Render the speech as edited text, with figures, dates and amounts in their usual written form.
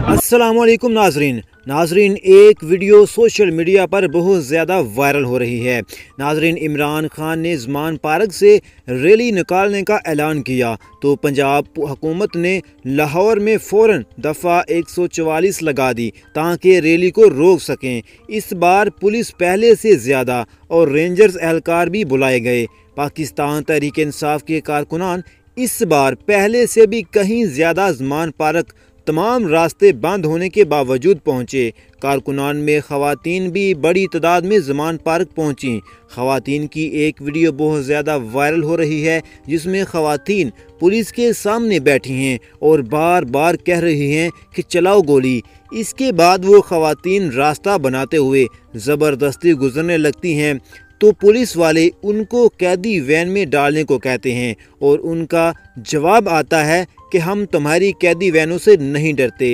अस्सलामुअलैकुम नाजरीन, एक वीडियो सोशल मीडिया पर बहुत ज़्यादा वायरल हो रही है। नाजरीन, इमरान खान ने ज़मान पार्क से रैली निकालने का ऐलान किया तो पंजाब हुकूमत ने लाहौर में फ़ौरन दफ़ा 144 लगा दी ताकि रैली को रोक सकें। इस बार पुलिस पहले से ज़्यादा और रेंजर्स एहलकार भी बुलाए गए। पाकिस्तान तहरीक इंसाफ के कारकुनान इस बार पहले से भी कहीं ज़्यादा ज़मान पार्क तमाम रास्ते बंद होने के बावजूद पहुँचे। कारकुनान में ख़वातीन भी बड़ी तादाद में ज़मान पार्क पहुँची। ख़वातीन की एक वीडियो बहुत ज़्यादा वायरल हो रही है जिसमें ख़वातीन पुलिस के सामने बैठी हैं और बार बार कह रही हैं कि चलाओ गोली। इसके बाद वो ख़वातीन रास्ता बनाते हुए ज़बरदस्ती गुजरने लगती हैं तो पुलिस वाले उनको कैदी वैन में डालने को कहते हैं और उनका जवाब आता है कि हम तुम्हारी कैदी वैनों से नहीं डरते।